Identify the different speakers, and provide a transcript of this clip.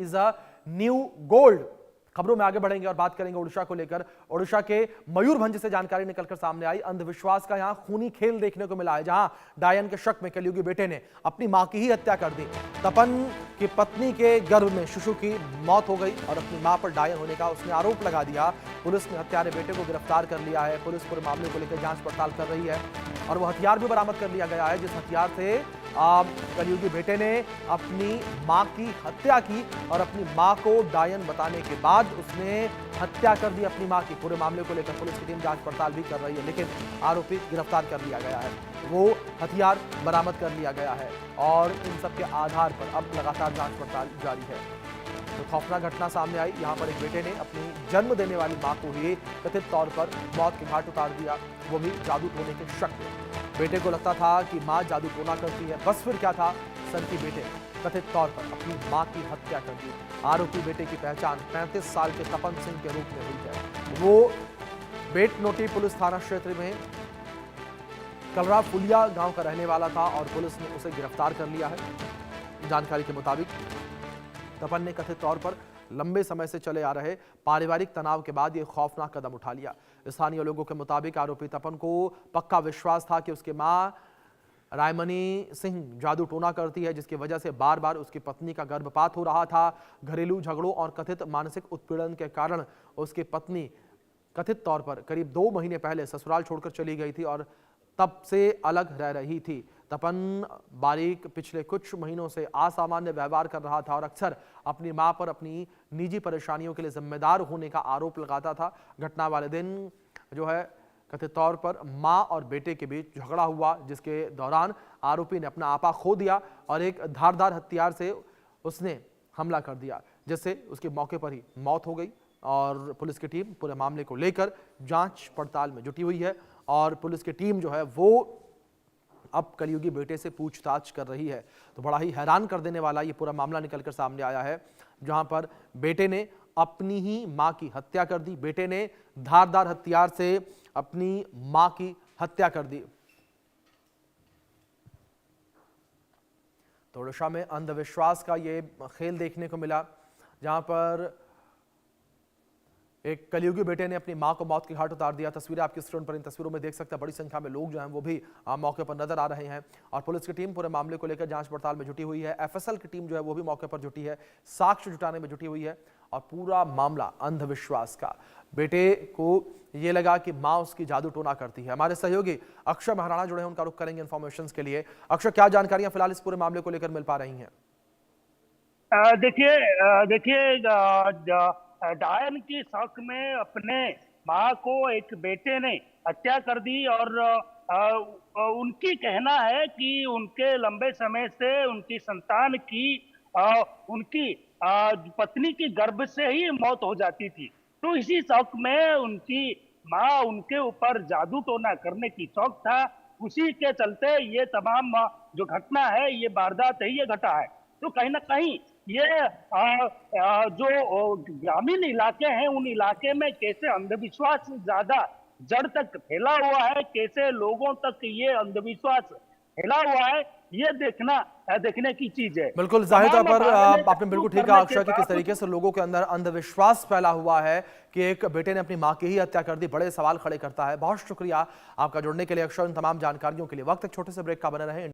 Speaker 1: Is a new gold. खबरों में आगे बढ़ेंगे और बात करेंगे उड़ीसा को लेकर। उड़ीसा के मयूरभंज से जानकारी निकलकर सामने आई। अंधविश्वास का यहां खूनी खेल देखने को मिला है, जहां डायन के शक में कलयुगी बेटे ने अपनी मां की ही हत्या कर दी। तपन की पत्नी के गर्भ में शिशु की मौत हो गई और अपनी मां पर डायन होने का उसने आरोप लगा दिया। पुलिस ने हत्यारे बेटे को गिरफ्तार कर लिया है। पुलिस पूरे मामले को लेकर जांच पड़ताल कर रही है और वह हथियार भी बरामद कर लिया गया है, जिस हथियार से कलयुगी बेटे ने अपनी मां की हत्या की और अपनी मां को डायन बताने के बाद उसने हत्या कर दी अपनी मां की। पूरे मामले को लेकर पुलिस की टीम जांच पड़ताल भी कर रही है, लेकिन आरोपी गिरफ्तार कर लिया गया है, वो हथियार बरामद कर लिया गया है और इन सब के आधार पर अब लगातार जांच पड़ताल जारी है। तो खौफनाक घटना सामने आई। यहाँ पर एक बेटे ने अपनी जन्म देने वाली मां को ही कथित तौर पर मौत के घाट उतार दिया, वो भी जादू टोने के शक में। बेटे को लगता था कि मां जादू टोना करती है, बस फिर क्या था, सनकी बेटे कथित तौर पर अपनी मां की हत्या कर दी। आरोपी बेटे की पहचान 35 साल के तपन सिंह के रूप में हुई है। वो बेटनोटी पुलिस थाना क्षेत्र में कलरा फुलिया गांव का रहने वाला था और पुलिस ने उसे गिरफ्तार कर लिया है। जानकारी के मुताबिक तपन ने कथित तौर पर लंबे समय से चले आ रहे पारिवारिक तनाव के बाद यह खौफनाक कदम उठा लिया। स्थानीय लोगों के मुताबिक आरोपी तपन को पक्का विश्वास था कि उसकी मां रायमनी सिंह जादू टोना करती है, जिसकी वजह से बार बार उसकी पत्नी का गर्भपात हो रहा था। घरेलू झगड़ों और कथित मानसिक उत्पीड़न के कारण उसकी पत्नी कथित तौर पर करीब 2 महीने पहले ससुराल छोड़कर चली गई थी और तब से अलग रह रही थी। तपन बारीक पिछले कुछ महीनों से असामान्य व्यवहार कर रहा था और अक्सर अपनी मां पर अपनी निजी परेशानियों के लिए जिम्मेदार होने का आरोप लगाता था। घटना वाले दिन जो है कथित तौर पर मां और बेटे के बीच झगड़ा हुआ, जिसके दौरान आरोपी ने अपना आपा खो दिया और एक धारदार हथियार से उसने हमला कर दिया, जिससे उसकी मौके पर ही मौत हो गई। और पुलिस की टीम पूरे मामले को लेकर जांच पड़ताल में जुटी हुई है और पुलिस की टीम जो है वो अब कलयुगी बेटे से पूछताछ कर रही है। तो बड़ा ही हैरान कर देने वाला ये पूरा मामला निकलकर सामने आया है, जहां पर बेटे ने अपनी ही मां की हत्या कर दी। बेटे ने धारदार हथियार से अपनी मां की हत्या कर दी। तो उड़ीसा में अंधविश्वास का ये खेल देखने को मिला, जहां पर एक कलयुगी बेटे ने अपनी मां को मौत के घाट उतार दिया। तस्वीरें आपकी स्क्रीन पर, इन तस्वीरों में देख सकते हैं बड़ी संख्या में लोग जो हैं वो भी मौके पर नजर आ रहे हैं और पुलिस की टीम पूरे मामले को लेकर जांच पड़ताल में जुटी हुई है। एफएसएल की टीम जो है वो भी मौके पर जुटी है, साक्ष्य जुटाने में जुटी हुई है और पूरा मामला अंधविश्वास का। बेटे को ये लगा कि मां उसकी जादू टोना करती है। हमारे सहयोगी अक्षय महाराणा जुड़े हैं, उनका रुख करेंगे इन्फॉर्मेशन के लिए। अक्षय, क्या जानकारियां फिलहाल इस पूरे मामले को लेकर मिल पा रही हैं?
Speaker 2: देखिए डायन की शक में अपने मां को एक बेटे ने हत्या कर दी और उनकी कहना है कि उनके लंबे समय से उनकी संतान की उनकी पत्नी की गर्भ से ही मौत हो जाती थी। तो इसी शक में उनकी मां उनके ऊपर जादू टोना करने की शौक था। उसी के चलते ये तमाम जो घटना है, ये वारदात है, ये घटा है। तो कहीं ना कहीं ये जो ग्रामीण इलाके हैं, उन इलाके में कैसे अंधविश्वास ज्यादा जड़ तक फैला हुआ है, कैसे लोगों तक ये अंधविश्वास फैला हुआ है, ये देखने की चीज है।
Speaker 1: बिल्कुल, जाहिर तौर पर आपने बिल्कुल ठीक कहा अक्षय कि किस तरीके से लोगों के अंदर अंधविश्वास फैला हुआ है कि एक बेटे ने अपनी मां की ही हत्या कर दी, बड़े सवाल खड़े करता है। बहुत शुक्रिया आपका जुड़ने के लिए अक्षय, इन तमाम जानकारियों के लिए। वक्त एक छोटे से ब्रेक का बने रहे।